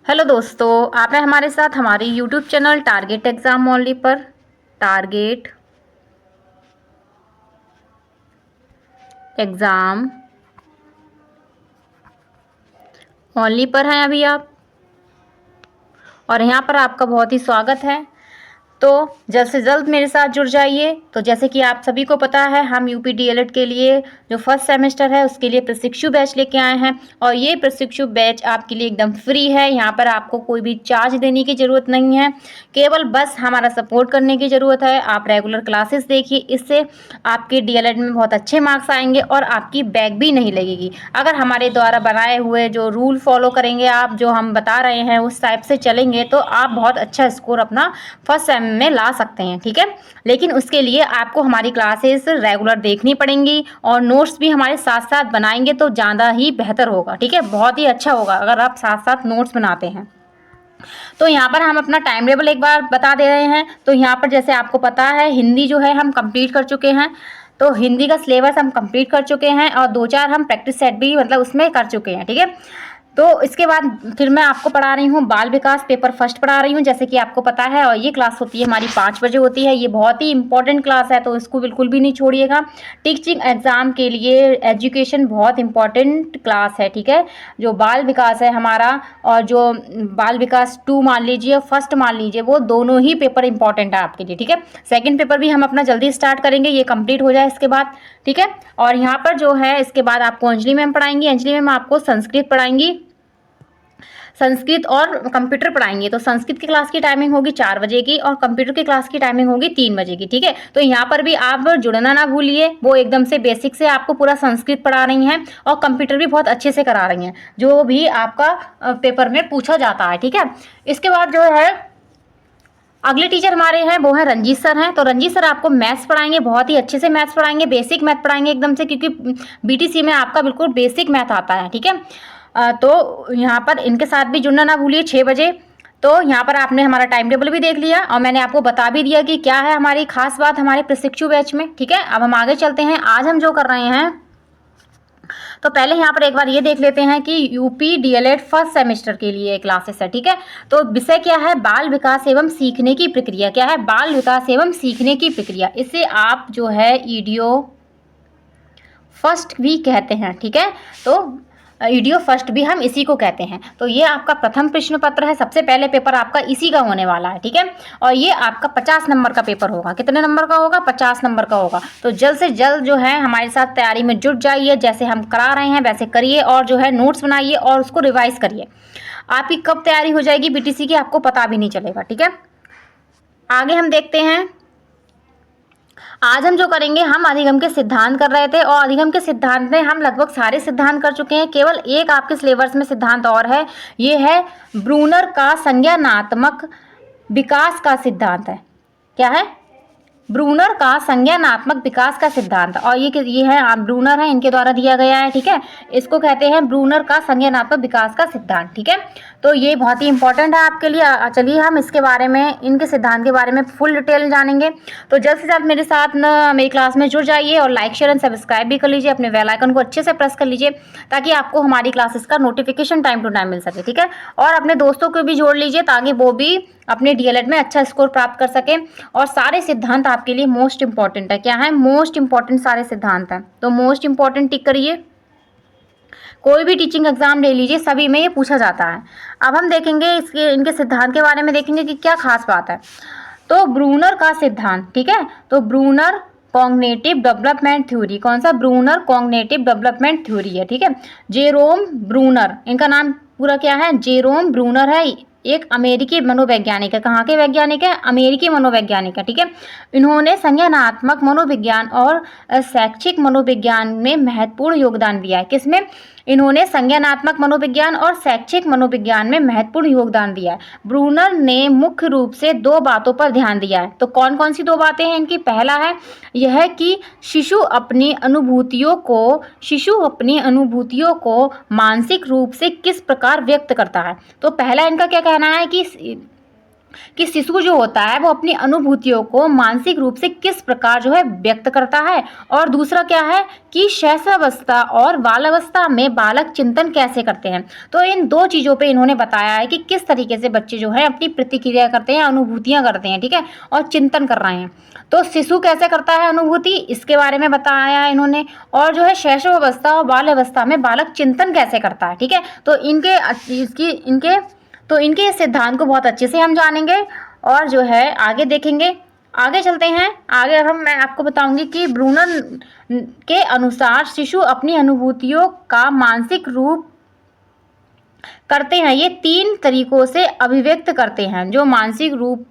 Hello दोस्तों, आप हैं हमारे साथ हमारे YouTube channel target exam only पर। टारगेट एग्ज़ाम ओनली पर हैं अभी आप, और यहाँ पर आपका बहुत ही स्वागत है। तो जल्द से जल्द मेरे साथ जुड़ जाइए। तो जैसे कि आप सभी को पता है, हम यूपी डीएलएड के लिए जो फर्स्ट सेमेस्टर है उसके लिए प्रशिक्षु बैच लेके आए हैं, और ये प्रशिक्षु बैच आपके लिए एकदम फ्री है। यहाँ पर आपको कोई भी चार्ज देने की ज़रूरत नहीं है, केवल बस हमारा सपोर्ट करने की ज़रूरत है। आप रेगुलर क्लासेस देखिए, इससे आपके डीएलएड में बहुत अच्छे मार्क्स आएंगे और आपकी बैक भी नहीं लगेगी। अगर हमारे द्वारा बनाए हुए जो रूल फॉलो करेंगे आप, जो हम बता रहे हैं उस टाइप से चलेंगे, तो आप बहुत अच्छा स्कोर अपना फर्स्ट सेम में ला सकते हैं। ठीक है, लेकिन उसके लिए आपको हमारी क्लासेस रेगुलर देखनी पड़ेंगी और नोट्स भी हमारे साथ साथ बनाएंगे तो ज़्यादा ही बेहतर होगा। ठीक है, बहुत ही अच्छा होगा अगर आप साथ साथ नोट्स बनाते हैं। तो यहाँ पर हम अपना टाइम टेबल एक बार बता दे रहे हैं। तो यहाँ पर जैसे आपको पता है, हिंदी जो है हम कंप्लीट कर चुके हैं, तो हिंदी का सिलेबस हम कंप्लीट कर चुके हैं, और 2-4 हम प्रैक्टिस सेट भी मतलब उसमें कर चुके हैं। ठीक है, तो इसके बाद फिर मैं आपको पढ़ा रही हूँ बाल विकास पेपर फर्स्ट पढ़ा रही हूँ, जैसे कि आपको पता है, और ये क्लास होती है हमारी 5 बजे होती है। ये बहुत ही इंपॉर्टेंट क्लास है, तो इसको बिल्कुल भी नहीं छोड़िएगा। टीचिंग एग्जाम के लिए एजुकेशन बहुत इंपॉर्टेंट क्लास है। ठीक है, जो बाल विकास है हमारा, और जो बाल विकास 2 मान लीजिए, फर्स्ट मान लीजिए, वो दोनों ही पेपर इंपॉर्टेंट है आपके लिए। ठीक है, सेकेंड पेपर भी हम अपना जल्दी स्टार्ट करेंगे, ये कंप्लीट हो जाए इसके बाद। ठीक है, और यहाँ पर जो है इसके बाद आपको अंजलि मैम पढ़ाएंगी। अंजलि मैम आपको संस्कृत पढ़ाएंगी, संस्कृत और कंप्यूटर पढ़ाएंगे। तो संस्कृत की क्लास की टाइमिंग होगी 4 बजे की, और कंप्यूटर की क्लास की टाइमिंग होगी 3 बजे की। ठीक है, तो यहाँ पर भी आप जुड़ना ना भूलिए। वो एकदम से बेसिक से आपको पूरा संस्कृत पढ़ा रही हैं, और कंप्यूटर भी बहुत अच्छे से करा रही हैं, जो भी आपका पेपर में पूछा जाता है। ठीक है, इसके बाद जो है अगले टीचर हमारे हैं वो हैं रंजीत सर हैं। तो रंजीत सर आपको मैथ्स पढ़ाएंगे, बहुत ही अच्छे से मैथ्स पढ़ाएंगे, बेसिक मैथ पढ़ाएंगे एकदम से, क्योंकि बीटीसी में आपका बिल्कुल बेसिक मैथ आता है। ठीक है, तो यहाँ पर इनके साथ भी जुड़ना ना भूलिए 6 बजे। तो यहाँ पर आपने हमारा टाइम टेबल भी देख लिया, और मैंने आपको बता भी दिया कि क्या है हमारी खास बात हमारे प्रशिक्षु बैच में। ठीक है, अब हम आगे चलते हैं। आज हम जो कर रहे हैं, तो पहले यहाँ पर एक बार ये देख लेते हैं कि यूपी डीएलएड फर्स्ट सेमेस्टर के लिए क्लासेस है। ठीक है, तो विषय क्या है, बाल विकास एवं सीखने की प्रक्रिया। क्या है, बाल विकास एवं सीखने की प्रक्रिया। इसे आप जो है ईडियो फर्स्ट भी कहते हैं। ठीक है, तो ईडियो फर्स्ट भी हम इसी को कहते हैं। तो ये आपका प्रथम प्रश्न पत्र है, सबसे पहले पेपर आपका इसी का होने वाला है। ठीक है, और ये आपका 50 नंबर का पेपर होगा। कितने नंबर का होगा? 50 नंबर का होगा। तो जल्द से जल्द जो है हमारे साथ तैयारी में जुट जाइए, जैसे हम करा रहे हैं वैसे करिए, और जो है नोट्स बनाइए और उसको रिवाइज करिए। आपकी कब तैयारी हो जाएगी बीटीसी की आपको पता भी नहीं चलेगा। ठीक है, आगे हम देखते हैं। आज हम जो करेंगे, हम अधिगम के सिद्धांत कर रहे थे, और अधिगम के सिद्धांत में हम लगभग सारे सिद्धांत कर चुके हैं। केवल एक आपके सिलेबस में सिद्धांत और है, ये है ब्रूनर का संज्ञानात्मक विकास का सिद्धांत है। क्या है? ब्रूनर का संज्ञानात्मक विकास का सिद्धांत। और ये है ब्रूनर है, इनके द्वारा दिया गया है। ठीक है, इसको कहते हैं ब्रूनर का संज्ञानात्मक विकास का सिद्धांत। ठीक है, तो ये बहुत ही इंपॉर्टेंट है आपके लिए। चलिए हम इसके बारे में, इनके सिद्धांत के बारे में फुल डिटेल जानेंगे। तो जल्द से जल्द मेरे साथ मेरी क्लास में जुड़ जाइए, और लाइक शेयर एंड सब्सक्राइब भी कर लीजिए, अपने बेल आइकन को अच्छे से प्रेस कर लीजिए, ताकि आपको हमारी क्लासेस का नोटिफिकेशन टाइम टू टाइम मिल सके। ठीक है, और अपने दोस्तों को भी जोड़ लीजिए, ताकि वो भी अपने डीएलएड में अच्छा स्कोर प्राप्त कर सके। और सारे सिद्धांत आपके लिए मोस्ट इंपॉर्टेंट है। क्या है? मोस्ट इंपॉर्टेंट सारे सिद्धांत हैं, तो मोस्ट इंपॉर्टेंट टिक करिए। कोई भी टीचिंग एग्जाम ले लीजिए, सभी में ये पूछा जाता है। अब हम देखेंगे इनके सिद्धांत के बारे में, देखेंगे कि क्या खास बात है। तो ब्रूनर का सिद्धांत, ठीक है, तो ब्रूनर कॉग्निटिव डेवलपमेंट थ्योरी, कौन सा? ब्रूनर कॉग्निटिव डेवलपमेंट थ्योरी है। ठीक है, जेरोम ब्रूनर, इनका नाम पूरा क्या है? जेरोम ब्रूनर है, एक अमेरिकी मनोवैज्ञानिक है। कहाँ के वैज्ञानिक है? अमेरिकी मनोवैज्ञानिक है। ठीक है, इन्होंने संज्ञानात्मक मनोविज्ञान और शैक्षिक मनोविज्ञान में महत्वपूर्ण योगदान दिया है। किसमें? इन्होंने संज्ञानात्मक मनोविज्ञान और शैक्षिक मनोविज्ञान में महत्वपूर्ण योगदान दिया है। ब्रूनर ने मुख्य रूप से 2 बातों पर ध्यान दिया है। तो कौन कौन सी 2 बातें हैं इनकी? पहला है यह कि शिशु अपनी अनुभूतियों को मानसिक रूप से किस प्रकार व्यक्त करता है। तो पहला इनका क्या कहना है कि कि शिशु जो होता है वो अपनी अनुभूतियों को मानसिक रूप से किस प्रकार जो है व्यक्त करता है, और दूसरा क्या है कि शैशवावस्था और बालावस्था में बालक चिंतन कैसे करते हैं। तो इन दो चीज़ों पे इन्होंने बताया है कि किस तरीके से बच्चे जो है अपनी प्रतिक्रिया करते हैं, अनुभूतियाँ करते हैं, ठीक है, और चिंतन कर रहे हैं। तो शिशु कैसे करता है अनुभूति, इसके बारे में बताया है इन्होंने, और जो है शैशवावस्था और बाल अवस्था में बालक चिंतन कैसे करता है, ठीक है। तो इनके इस सिद्धांत को बहुत अच्छे से हम जानेंगे और जो है आगे देखेंगे। आगे चलते हैं, आगे अब मैं आपको बताऊंगी कि ब्रूनर के अनुसार शिशु अपनी अनुभूतियों का मानसिक रूप करते हैं। ये 3 तरीकों से अभिव्यक्त करते हैं। जो मानसिक रूप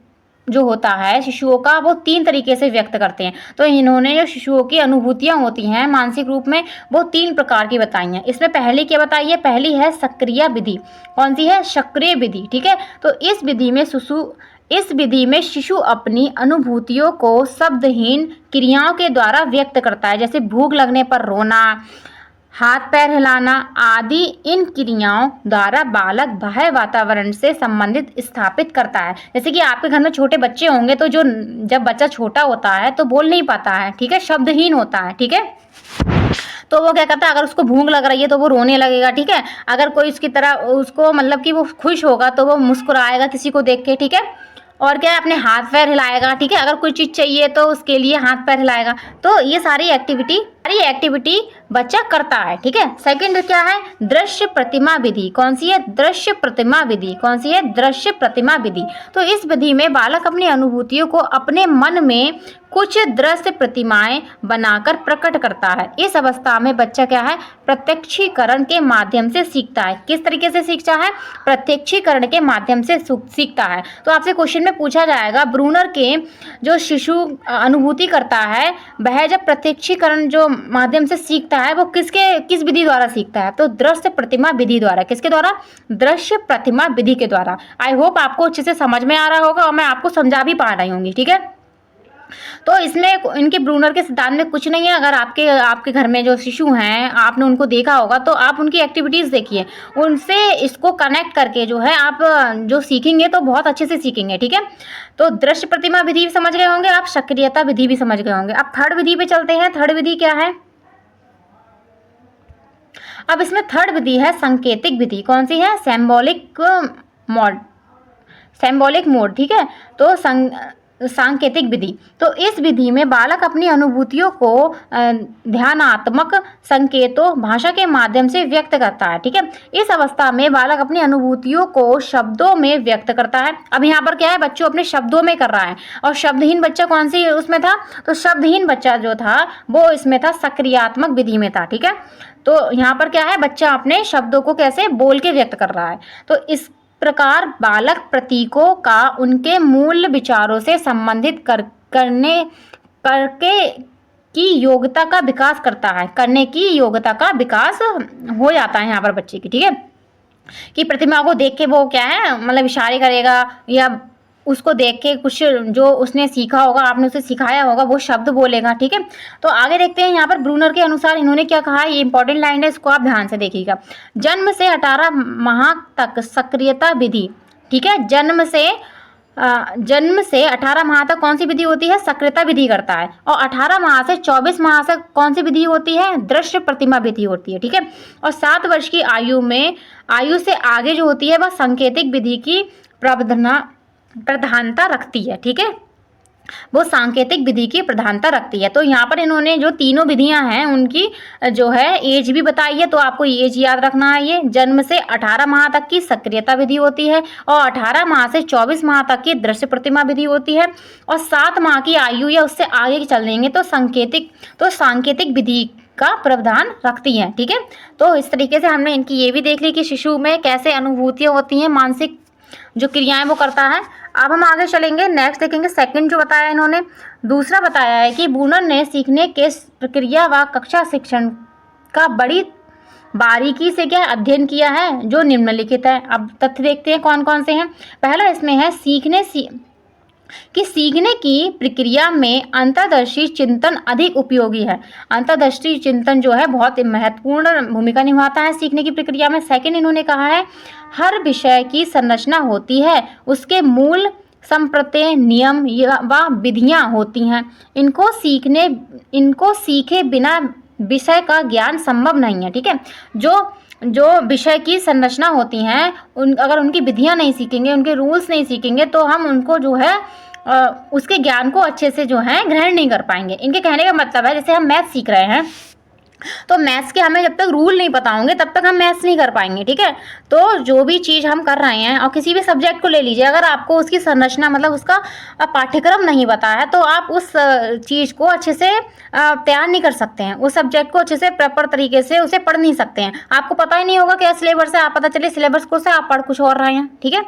जो होता है शिशुओं का वो 3 तरीके से व्यक्त करते हैं। तो इन्होंने जो शिशुओं की अनुभूतियाँ होती हैं मानसिक रूप में वो 3 प्रकार की बताई हैं। इसमें पहली क्या बताई है, पहली है सक्रिय विधि। कौन सी है, सक्रिय विधि, ठीक है। तो इस विधि में शिशु अपनी अनुभूतियों को शब्दहीन क्रियाओं के द्वारा व्यक्त करता है, जैसे भूख लगने पर रोना, हाथ पैर हिलाना आदि। इन क्रियाओं द्वारा बालक बाह्य वातावरण से संबंधित स्थापित करता है। जैसे कि आपके घर में छोटे बच्चे होंगे तो जब बच्चा छोटा होता है तो बोल नहीं पाता है, ठीक है, शब्दहीन होता है, ठीक है। तो वो क्या करता है, अगर उसको भूख लग रही है तो वो रोने लगेगा, ठीक है। अगर कोई उसकी तरह उसको मतलब कि वो खुश होगा तो वो मुस्कुराएगा किसी को देख के, ठीक है। और क्या है, अपने हाथ पैर हिलाएगा, ठीक है। अगर कोई चीज़ चाहिए तो उसके लिए हाथ पैर हिलाएगा। तो ये सारी एक्टिविटी बच्चा करता है, ठीक है। सेकंड क्या है, दृश्य प्रतिमा विधि। कौन सी है, दृश्य प्रतिमा विधि। कौन सी है, दृश्य प्रतिमा विधि। तो इस विधि में बालक अपनी अनुभूतियों को अपने मन में कुछ दृश्य प्रतिमाएं बनाकर प्रकट करता है। इस अवस्था में बच्चा क्या है, प्रत्यक्षीकरण के माध्यम से सीखता है। किस तरीके से सीखता है, प्रत्यक्षीकरण के माध्यम से सीखता है। तो आपसे क्वेश्चन में पूछा जाएगा, ब्रूनर के जो शिशु अनुभूति करता है वह जब प्रत्यक्षीकरण जो माध्यम से सीखता है वो किस विधि द्वारा सीखता है, तो दृश्य प्रतिमा विधि द्वारा। किसके द्वारा, दृश्य प्रतिमा विधि के द्वारा। आई होप आपको अच्छे से समझ में आ रहा होगा और मैं आपको समझा भी पा रही होंगी, ठीक है। तो इसमें इनके ब्रूनर के सिद्धांत में कुछ नहीं है। अगर आपके घर में जो शिशु हैं आपने उनको देखा होगा तो आप उनकी एक्टिविटीज़ देखिए, उनसे इसको कनेक्ट करके जो है आप जो सीखेंगे तो बहुत अच्छे से सीखेंगे, ठीक है। तो दृश्य प्रतिमा विधि भी समझ गए होंगे आप, सक्रियता विधि भी समझ गए होंगे। अब थर्ड विधि पे चलते हैं। थर्ड विधि क्या है, अब इसमें थर्ड विधि है सांकेतिक विधि। कौन सी है, सिंबॉलिक मोड, ठीक है। तो सांकेतिक विधि, तो इस विधि में बालक अपनी अनुभूतियों को ध्यानात्मक संकेतों भाषा के माध्यम से व्यक्त करता है, ठीक है। इस अवस्था में बालक अपनी अनुभूतियों को शब्दों में व्यक्त करता है। अब यहाँ पर क्या है, बच्चों अपने शब्दों में कर रहा है। और शब्दहीन बच्चा कौन सी उसमें था, तो शब्दहीन बच्चा जो था वो इसमें था सक्रियात्मक विधि में था, ठीक है। तो यहाँ पर क्या है, बच्चा अपने शब्दों को कैसे बोल के व्यक्त कर रहा है। तो इस प्रकार बालक प्रतीकों का उनके मूल विचारों से संबंधित करके की योग्यता का विकास करता है, करने की योग्यता का विकास हो जाता है यहाँ पर बच्चे की, ठीक है। कि प्रतिमा को देख के वो क्या है, मतलब इशारे करेगा या उसको देख के कुछ जो उसने सीखा होगा, आपने उसे सिखाया होगा, वो शब्द बोलेगा, ठीक है। तो आगे देखते हैं यहाँ पर ब्रूनर के अनुसार इन्होंने क्या कहा है, ये इंपॉर्टेंट लाइन है, इसको आप ध्यान से देखिएगा। जन्म से 18 माह तक सक्रियता विधि, ठीक है। जन्म से 18 माह तक कौन सी विधि होती है, सक्रियता विधि करता है। और 18 माह से 24 माह तक कौन सी विधि होती है, दृश्य प्रतिमा विधि होती है, ठीक है। और 7 वर्ष की आयु से आगे जो होती है वह सांकेतिक विधि की प्रधानता रखती है, ठीक है। वो सांकेतिक विधि की प्रधानता रखती है। तो यहाँ पर इन्होंने जो तीनों विधियां हैं उनकी जो है एज भी बताई है, तो आपको एज याद रखना है। ये जन्म से 18 माह तक की सक्रियता विधि होती है और 18 माह से 24 माह तक की दृश्य प्रतिमा विधि होती है। और 7 माह की आयु या उससे आगे चल देंगे तो सांकेतिक विधि का प्रावधान रखती है, ठीक है। तो इस तरीके से हमने इनकी ये भी देख ली कि शिशु में कैसे अनुभूतियाँ होती हैं, मानसिक जो क्रियाएं वो करता है। अब हम आगे चलेंगे, नेक्स्ट देखेंगे सेकंड जो बताया इन्होंने। दूसरा बताया है कि ब्रूनर ने सीखने के प्रक्रिया व कक्षा शिक्षण का बड़ी बारीकी से क्या अध्ययन किया है, जो निम्नलिखित है। अब तथ्य देखते हैं कौन कौन से हैं। पहला इसमें है सीखने की प्रक्रिया में अंतर्दृष्टि चिंतन अधिक उपयोगी है। अंतर्दृष्टि चिंतन जो है बहुत महत्वपूर्ण भूमिका निभाता है सीखने की प्रक्रिया में। सेकंड इन्होंने कहा है हर विषय की संरचना होती है उसके मूल संप्रत्यय, नियम व विधियां होती हैं। इनको सीखे बिना विषय का ज्ञान संभव नहीं है। ठीक है, जो विषय की संरचना होती हैं अगर उनकी विधियां नहीं सीखेंगे, उनके रूल्स नहीं सीखेंगे, तो हम उनको जो है उसके ज्ञान को अच्छे से जो है ग्रहण नहीं कर पाएंगे। इनके कहने का मतलब है, जैसे हम मैथ सीख रहे हैं, तो मैथ्स के हमें जब तक रूल नहीं पता होंगे तब तक हम मैथ्स नहीं कर पाएंगे। ठीक है, तो जो भी चीज़ हम कर रहे हैं, और किसी भी सब्जेक्ट को ले लीजिए, अगर आपको उसकी संरचना मतलब उसका पाठ्यक्रम नहीं पता है तो आप उस चीज़ को अच्छे से तैयार नहीं कर सकते हैं, उस सब्जेक्ट को अच्छे से प्रॉपर तरीके से उसे पढ़ नहीं सकते हैं। आपको पता ही नहीं होगा क्या सिलेबस है, आप पता चले सिलेबस को से आप पढ़ कुछ और रहे हैं। ठीक है,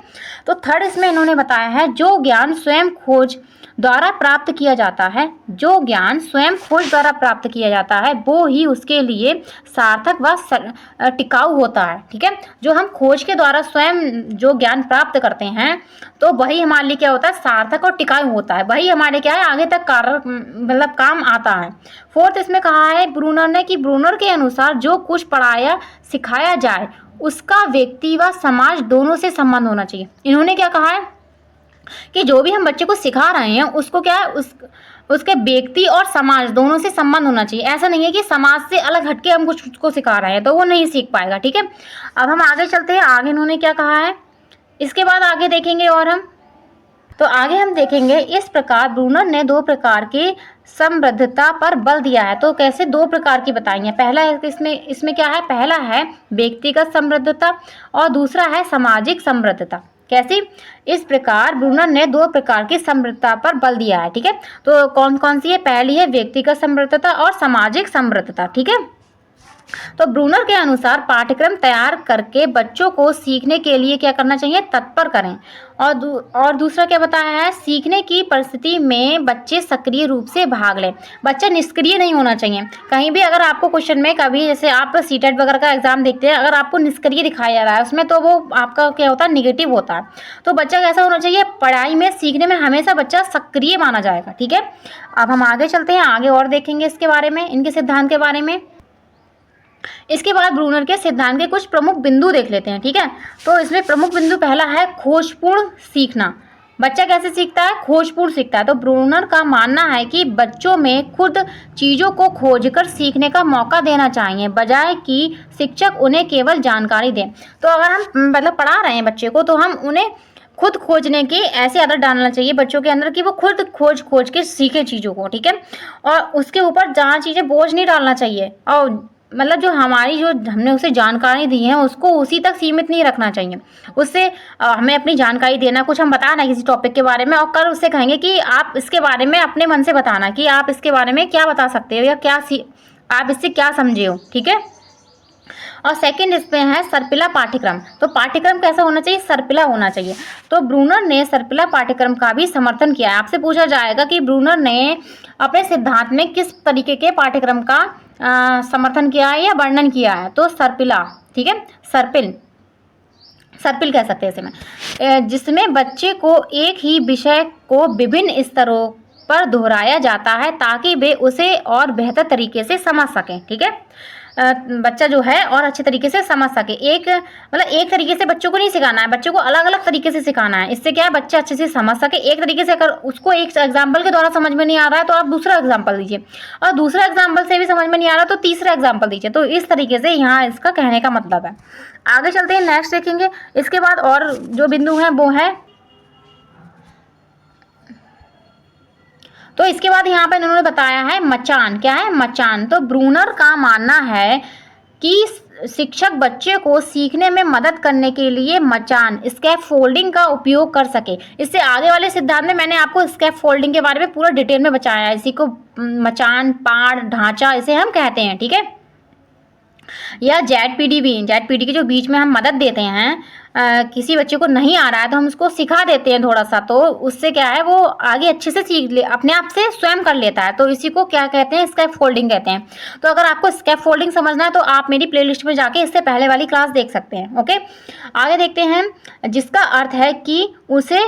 तो थर्ड इसमें इन्होंने बताया है, जो ज्ञान स्वयं खोज द्वारा प्राप्त किया जाता है, जो ज्ञान स्वयं खोज द्वारा प्राप्त किया जाता है वो ही उसके लिए सार्थक व टिकाऊ होता है। ठीक है, जो हम खोज के द्वारा स्वयं जो ज्ञान प्राप्त करते हैं तो वही हमारे लिए क्या होता है, सार्थक और टिकाऊ होता है, वही हमारे क्या है आगे तक मतलब काम आता है। फोर्थ इसमें कहा है ब्रूनर ने कि ब्रूनर के अनुसार जो कुछ पढ़ाया सिखाया जाए उसका व्यक्ति व समाज दोनों से संबंध होना चाहिए। इन्होंने क्या कहा है कि जो भी हम बच्चे को सिखा रहे हैं उसको क्या है, उसके व्यक्ति और समाज दोनों से संबंध होना चाहिए। ऐसा नहीं है कि समाज से अलग हटके हम कुछ उसको सिखा रहे हैं तो वो नहीं सीख पाएगा। ठीक है, अब हम आगे चलते हैं, आगे इन्होंने क्या कहा है, इसके बाद आगे देखेंगे। और हम तो आगे हम देखेंगे, इस प्रकार ब्रूनर ने दो प्रकार की समृद्धता पर बल दिया है। तो कैसे दो प्रकार की बताई है, पहला इसमें क्या है, पहला है व्यक्तिगत समृद्धता और दूसरा है सामाजिक समृद्धता। कैसी, इस प्रकार ब्रूनर ने दो प्रकार की समृद्धता पर बल दिया है। ठीक है, तो कौन कौन सी है, पहली है व्यक्तिगत समृद्धता और सामाजिक समृद्धता। ठीक है, तो ब्रूनर के अनुसार पाठ्यक्रम तैयार करके बच्चों को सीखने के लिए क्या करना चाहिए, तत्पर करें। और दूसरा क्या बताया है, सीखने की परिस्थिति में बच्चे सक्रिय रूप से भाग लें, बच्चा निष्क्रिय नहीं होना चाहिए। कहीं भी अगर आपको क्वेश्चन में कभी जैसे आप सीटेट वगैरह का एग्जाम देखते हैं, अगर आपको निष्क्रिय दिखाया जा रहा है उसमें, तो वो आपका क्या होता है, निगेटिव होता है। तो बच्चा कैसा होना चाहिए, पढ़ाई में सीखने में हमेशा बच्चा सक्रिय माना जाएगा। ठीक है, अब हम आगे चलते हैं, आगे और देखेंगे इसके बारे में, इनके सिद्धांत के बारे में। इसके बाद ब्रूनर के सिद्धांत के कुछ प्रमुख बिंदु देख लेते हैं। ठीक है, तो इसमें प्रमुख बिंदु पहला है खोजपूर्ण सीखना। बच्चा कैसे सीखता है, खोजपूर्ण सीखता है। तो ब्रूनर का मानना है कि बच्चों में खुद चीज़ों को खोजकर सीखने का मौका देना चाहिए, बजाय कि शिक्षक उन्हें केवल जानकारी दें। तो अगर हम मतलब पढ़ा रहे हैं बच्चे को, तो हम उन्हें खुद खोजने की ऐसी आदत डालना चाहिए बच्चों के अंदर कि वो खुद खोज के सीखे चीज़ों को। ठीक है, और उसके ऊपर जहाँ चीज़ें बोझ नहीं डालना चाहिए, और मतलब जो हमने उसे जानकारी दी है उसको उसी तक सीमित नहीं रखना चाहिए। उससे हमें अपनी जानकारी देना, कुछ हम बता रहे हैं किसी टॉपिक के बारे में, और कल उससे कहेंगे कि आप इसके बारे में अपने मन से बताना कि आप इसके बारे में क्या बता सकते हो या आप इससे क्या समझे हो। ठीक है, और सेकंड इसमें है सर्पिला पाठ्यक्रम। तो पाठ्यक्रम कैसा होना चाहिए, सर्पिला होना चाहिए। तो ब्रूनर ने सर्पिला पाठ्यक्रम का भी समर्थन किया है। आपसे पूछा जाएगा कि ब्रूनर ने अपने सिद्धांत में किस तरीके के पाठ्यक्रम का समर्थन किया है या वर्णन किया है, तो सर्पिला। ठीक है, सर्पिल कह सकते हैं इसे, जिसमें बच्चे को एक ही विषय को विभिन्न स्तरों पर दोहराया जाता है ताकि वे उसे और बेहतर तरीके से समझ सकें। ठीक है, बच्चा जो है और अच्छे तरीके से समझ सके। एक तरीके से बच्चों को नहीं सिखाना है, बच्चों को अलग अलग तरीके से सिखाना है। इससे क्या है, बच्चा अच्छे से समझ सके। एक तरीके से अगर उसको एक एग्जाम्पल के द्वारा समझ में नहीं आ रहा है तो आप दूसरा एग्जाम्पल दीजिए, और दूसरा एग्जाम्पल से भी समझ में नहीं आ रहा तो तीसरा एग्जाम्पल दीजिए। तो इस तरीके से यहाँ इसका कहने का मतलब है। आगे चलते हैं, नेक्स्ट देखेंगे। इसके बाद और जो बिंदु हैं वो है, तो इसके बाद यहाँ पर इन्होंने बताया है मचान। क्या है, मचान। तो ब्रूनर का मानना है कि शिक्षक बच्चे को सीखने में मदद करने के लिए मचान, स्कैफोल्डिंग का उपयोग कर सके। इससे आगे वाले सिद्धांत में मैंने आपको स्कैफोल्डिंग के बारे में पूरा डिटेल में बताया है। इसी को मचान, पाड़, ढांचा इसे हम कहते हैं। ठीक है, या जेड पी डी के जो बीच में हम मदद देते हैं, किसी बच्चे को नहीं आ रहा है तो हम उसको सिखा देते हैं थोड़ा सा, तो उससे क्या है वो आगे अच्छे से सीख ले, अपने आप से स्वयं कर लेता है। तो इसी को क्या कहते हैं, स्कैफोल्डिंग कहते हैं। तो अगर आपको स्कैफोल्डिंग समझना है तो आप मेरी प्लेलिस्ट में जाके इससे पहले वाली क्लास देख सकते हैं। ओके, आगे देखते हैं, जिसका अर्थ है कि उसे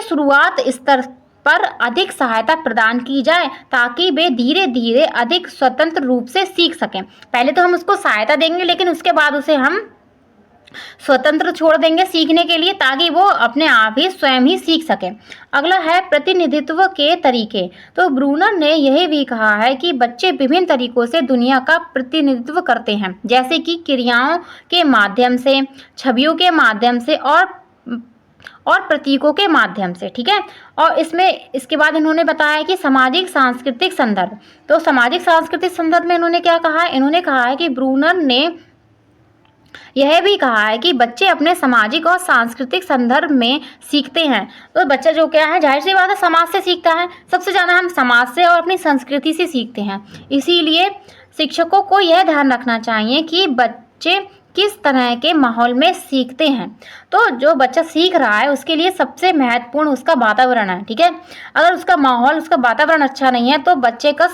शुरुआत स्तर पर अधिक सहायता प्रदान की जाए ताकि वे धीरे धीरे अधिक स्वतंत्र रूप से सीख सकें। पहले तो हम उसको सहायता देंगे, लेकिन उसके बाद उसे हम स्वतंत्र छोड़ देंगे सीखने के लिए, ताकि वो अपने आप ही स्वयं ही सीख सके। अगला है प्रतिनिधित्व के तरीके। तो ब्रूनर ने यह भी कहा है कि बच्चे विभिन्न तरीकों से दुनिया का प्रतिनिधित्व करते हैं, जैसे कि क्रियाओं के माध्यम से, छवियों के माध्यम से और प्रतीकों के माध्यम से। ठीक है। और इसके बाद इन्होंने बताया कि सामाजिक सांस्कृतिक संदर्भ। तो सामाजिक सांस्कृतिक संदर्भ में इन्होंने क्या कहा है? इन्होंने कहा है कि ब्रूनर ने यह भी कहा है कि बच्चे अपने सामाजिक और सांस्कृतिक संदर्भ में सीखते हैं। तो बच्चा जो क्या है, जाहिर सी बात है, समाज से सीखता है। सबसे ज़्यादा हम समाज से और अपनी संस्कृति से सीखते हैं। इसीलिए शिक्षकों को यह ध्यान रखना चाहिए कि बच्चे किस तरह के माहौल में सीखते हैं। तो जो बच्चा सीख रहा है उसके लिए सबसे महत्वपूर्ण उसका वातावरण है। ठीक है। अगर उसका माहौल, उसका वातावरण अच्छा नहीं है तो बच्चे का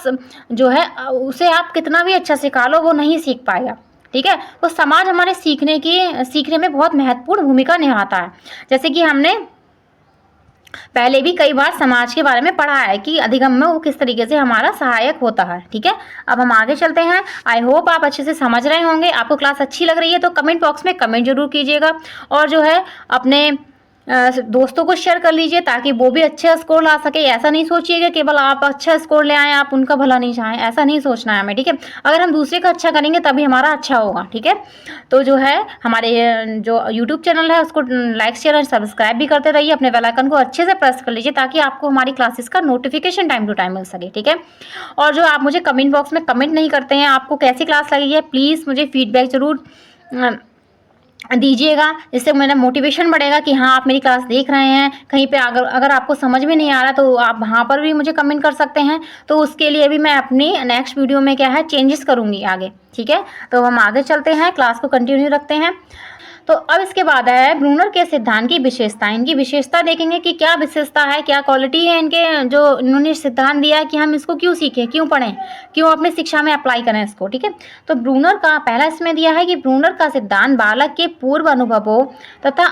जो है, उसे आप कितना भी अच्छा सिखा लो, वो नहीं सीख पाएगा। ठीक है। तो समाज हमारे सीखने में बहुत महत्वपूर्ण भूमिका निभाता है। जैसे कि हमने पहले भी कई बार समाज के बारे में पढ़ा है कि अधिगम में वो किस तरीके से हमारा सहायक होता है। ठीक है। अब हम आगे चलते हैं। आई होप आप अच्छे से समझ रहे होंगे। आपको क्लास अच्छी लग रही है तो कमेंट बॉक्स में कमेंट जरूर कीजिएगा, और जो है अपने दोस्तों को शेयर कर लीजिए ताकि वो भी अच्छा स्कोर ला सके। ऐसा नहीं सोचिएगा केवल आप अच्छा स्कोर ले आएँ, आप उनका भला नहीं चाहें, ऐसा नहीं सोचना है हमें। ठीक है। अगर हम दूसरे का अच्छा करेंगे तभी हमारा अच्छा होगा। ठीक है। तो जो है हमारे जो यूट्यूब चैनल है उसको लाइक, शेयर और सब्सक्राइब भी करते रहिए। अपने बेल आइकन को अच्छे से प्रेस कर लीजिए ताकि आपको हमारी क्लासेस का नोटिफिकेशन टाइम टू टाइम मिल सके। ठीक है। और जो आप मुझे कमेंट बॉक्स में कमेंट नहीं करते हैं, आपको कैसी क्लास लगी है, प्लीज़ मुझे फीडबैक ज़रूर दीजिएगा। इससे मेरा मोटिवेशन बढ़ेगा कि हाँ, आप मेरी क्लास देख रहे हैं। कहीं पे अगर आपको समझ में नहीं आ रहा तो आप वहाँ पर भी मुझे कमेंट कर सकते हैं। तो उसके लिए भी मैं अपनी नेक्स्ट वीडियो में क्या है, चेंजेस करूँगी आगे। ठीक है। तो हम आगे चलते हैं, क्लास को कंटिन्यू रखते हैं। तो अब इसके बाद है ब्रूनर के सिद्धांत की विशेषता। इनकी विशेषता देखेंगे कि क्या विशेषता है, क्या क्वालिटी है इनके, जो इन्होंने सिद्धांत दिया है कि हम इसको क्यों सीखें, क्यों पढ़ें, क्यों अपनी शिक्षा में अप्लाई करें इसको। ठीक है। तो ब्रूनर का पहला इसमें दिया है कि ब्रूनर का सिद्धांत बालक के पूर्व अनुभवों तथा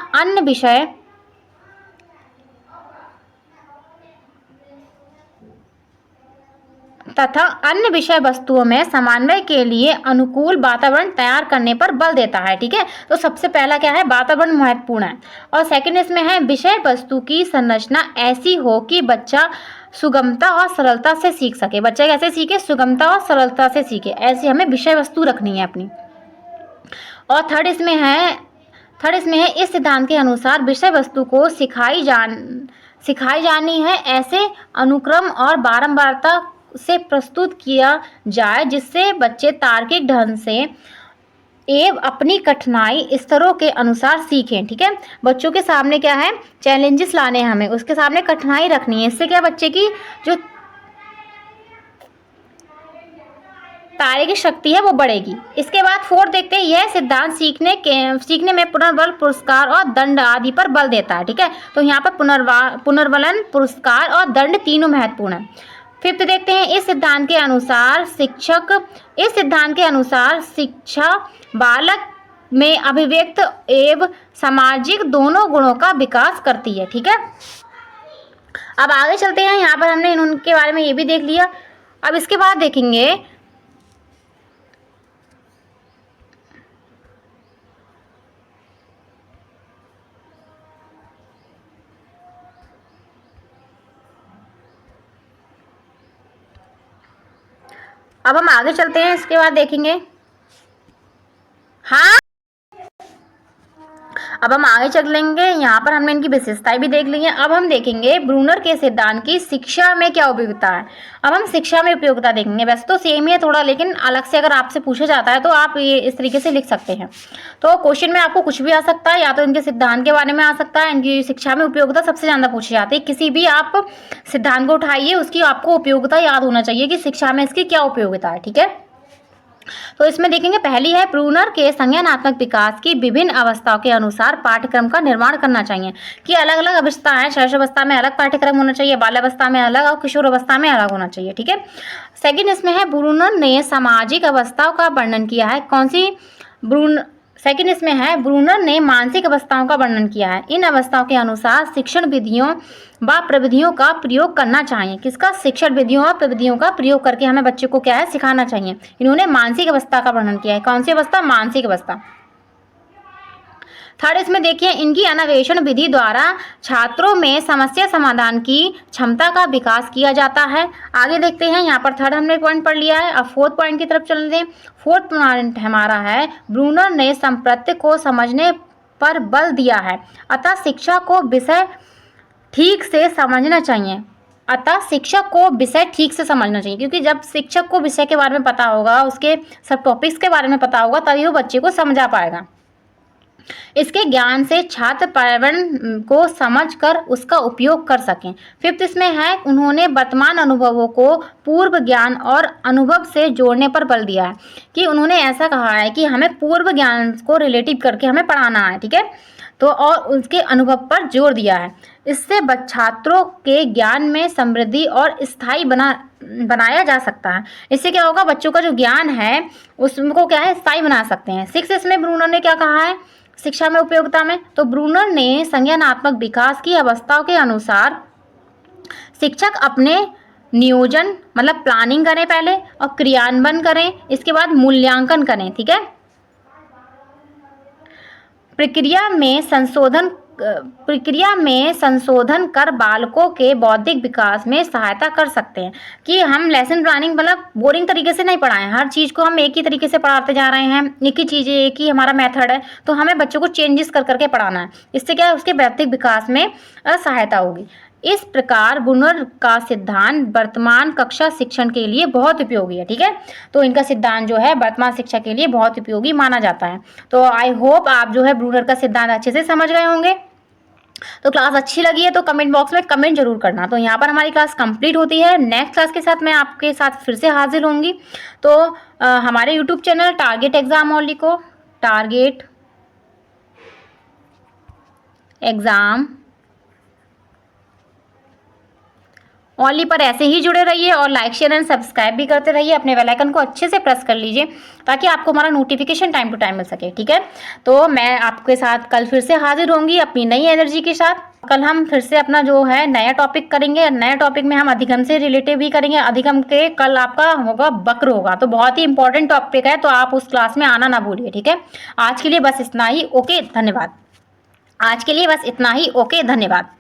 अन्य विषय वस्तुओं में समन्वय के लिए अनुकूल वातावरण तैयार करने पर बल देता है। ठीक है। तो सबसे पहला क्या है, वातावरण महत्वपूर्ण है। और सेकंड इसमें है विषय वस्तु की संरचना ऐसी हो कि बच्चा सुगमता और सरलता से सीख सके। बच्चा कैसे सीखे, सुगमता और सरलता से सीखे, ऐसी हमें विषय वस्तु रखनी है अपनी। और थर्ड इसमें है इस सिद्धांत के अनुसार विषय वस्तु को सिखाई जानी है ऐसे अनुक्रम और बारंबारता से प्रस्तुत किया जाए जिससे बच्चे तार्किक ढंग से एवं अपनी कठिनाई स्तरों के अनुसार सीखें। ठीक है। बच्चों के सामने क्या है, चैलेंजेस लाने हैं हमें, उसके सामने कठिनाई रखनी है। इससे क्या, बच्चे की जो तार्किक शक्ति है वो बढ़ेगी। इसके बाद फोर्थ देखते हैं, यह सिद्धांत सीखने में पुनर्बल, पुरस्कार और दंड आदि पर बल देता है। ठीक है। तो यहाँ पर पुनर्बलन, पुरस्कार और दंड तीनों महत्वपूर्ण है। फिफ्थ देखते हैं, इस सिद्धांत के अनुसार शिक्षा बालक में अभिव्यक्त एवं सामाजिक दोनों गुणों का विकास करती है। ठीक है। अब आगे चलते हैं। यहाँ पर हमने उनके बारे में ये भी देख लिया। अब इसके बाद देखेंगे इसके बाद देखेंगे। हाँ, अब हम आगे चलेंगे। यहाँ पर हमने इनकी विशेषताएं भी देख ली हैं। अब हम देखेंगे ब्रूनर के सिद्धांत की शिक्षा में क्या उपयोगिता है। अब हम शिक्षा में उपयोगिता देखेंगे। वैसे तो सेम ही है थोड़ा, लेकिन अलग से अगर आपसे पूछा जाता है तो आप ये इस तरीके से लिख सकते हैं। तो क्वेश्चन में आपको कुछ भी आ सकता है, या तो इनके सिद्धांत के बारे में आ सकता है। इनकी शिक्षा में उपयोगिता सबसे ज़्यादा पूछी जाती है। किसी भी आप सिद्धांत को उठाइए, उसकी आपको उपयोगिता याद होना चाहिए कि शिक्षा में इसकी क्या उपयोगिता है। ठीक है। तो इसमें देखेंगे, पहली है ब्रूनर के संज्ञानात्मक विकास की विभिन्न अवस्थाओं के अनुसार पाठ्यक्रम का निर्माण करना चाहिए। कि अलग अलग अवस्था है, शैशवावस्था में अलग पाठ्यक्रम होना चाहिए, बाल्यावस्था में अलग और किशोर अवस्था में अलग होना चाहिए। ठीक है। सेकंड इसमें है, ब्रूनर ने सामाजिक अवस्थाओं का वर्णन किया है। कौन सी? सेकंड इसमें है, ब्रूनर ने मानसिक अवस्थाओं का वर्णन किया है। इन अवस्थाओं के अनुसार शिक्षण विधियों व प्रविधियों का प्रयोग करना चाहिए। किसका? शिक्षण विधियों और प्रविधियों का प्रयोग करके हमें बच्चे को क्या है, सिखाना चाहिए। इन्होंने मानसिक अवस्था का वर्णन किया है। कौन सी अवस्था? मानसिक अवस्था। थर्ड इसमें देखिए, इनकी अन्वेषण विधि द्वारा छात्रों में समस्या समाधान की क्षमता का विकास किया जाता है। आगे देखते हैं, यहाँ पर थर्ड हमने पॉइंट पढ़ लिया है। अब फोर्थ पॉइंट की तरफ चलते हैं। फोर्थ पॉइंट हमारा है, ब्रूनर ने संप्रत्य को समझने पर बल दिया है, अतः शिक्षा को विषय ठीक से समझना चाहिए। अतः शिक्षक को विषय ठीक से समझना चाहिए, क्योंकि जब शिक्षक को विषय के बारे में पता होगा, उसके सब टॉपिक्स के बारे में पता होगा, तभी वो बच्चे को समझा पाएगा। इसके ज्ञान से छात्र पर्यावरण को समझकर उसका उपयोग कर सकें। फिफ्थ इसमें है, उन्होंने वर्तमान अनुभवों को पूर्व ज्ञान और अनुभव से जोड़ने पर बल दिया है, कि उन्होंने ऐसा कहा है कि हमें पूर्व ज्ञान को रिलेटिव करके हमें पढ़ाना है, ठीक है, तो और उसके अनुभव पर जोर दिया है। इससे छात्रों के ज्ञान में समृद्धि और स्थायी बनाया जा सकता है। इससे क्या होगा, बच्चों का जो ज्ञान है उसको क्या है, स्थायी बना सकते हैं। सिक्स इसमें ब्रूनर ने क्या कहा है शिक्षा में उपयोगिता में, तो ब्रूनर ने संज्ञानात्मक विकास की अवस्थाओं के अनुसार शिक्षक अपने नियोजन मतलब प्लानिंग करें पहले, और क्रियान्वयन करें, इसके बाद मूल्यांकन करें, ठीक है। प्रक्रिया में संशोधन कर बालकों के बौद्धिक विकास में सहायता कर सकते हैं, कि हम लेसन प्लानिंग मतलब बोरिंग तरीके से नहीं पढ़ाएं, हर चीज़ को हम एक ही तरीके से पढ़ाते जा रहे हैं, एक ही चीज़ें, एक ही हमारा मेथड है, तो हमें बच्चों को चेंजेस कर करके पढ़ाना है। इससे क्या है, उसके बौद्धिक विकास में सहायता होगी। इस प्रकार ब्रूनर का सिद्धांत वर्तमान कक्षा शिक्षण के लिए बहुत उपयोगी है, ठीक है। तो इनका सिद्धांत जो है वर्तमान शिक्षा के लिए बहुत उपयोगी माना जाता है। तो आई होप आप जो है ब्रूनर का सिद्धांत अच्छे से समझ गए होंगे। तो क्लास अच्छी लगी है तो कमेंट बॉक्स में कमेंट जरूर करना। तो यहाँ पर हमारी क्लास कंप्लीट होती है। नेक्स्ट क्लास के साथ मैं आपके साथ फिर से हाजिर होंगी। तो हमारे YouTube channel target exam only को टारगेट एग्जाम ओनली पर ऐसे ही जुड़े रहिए और लाइक शेयर एंड सब्सक्राइब भी करते रहिए। अपने बेल आइकन को अच्छे से प्रेस कर लीजिए ताकि आपको हमारा नोटिफिकेशन टाइम टू टाइम मिल सके, ठीक है। तो मैं आपके साथ कल फिर से हाजिर होंगी अपनी नई एनर्जी के साथ। कल हम फिर से अपना जो है नया टॉपिक करेंगे। नया टॉपिक में हम अधिगम से रिलेटेड भी करेंगे। अधिगम के कल आपका होगा वक्र होगा, तो बहुत ही इंपॉर्टेंट टॉपिक है, तो आप उस क्लास में आना ना भूलिए, ठीक है। आज के लिए बस इतना ही। ओके, धन्यवाद। आज के लिए बस इतना ही। ओके, धन्यवाद।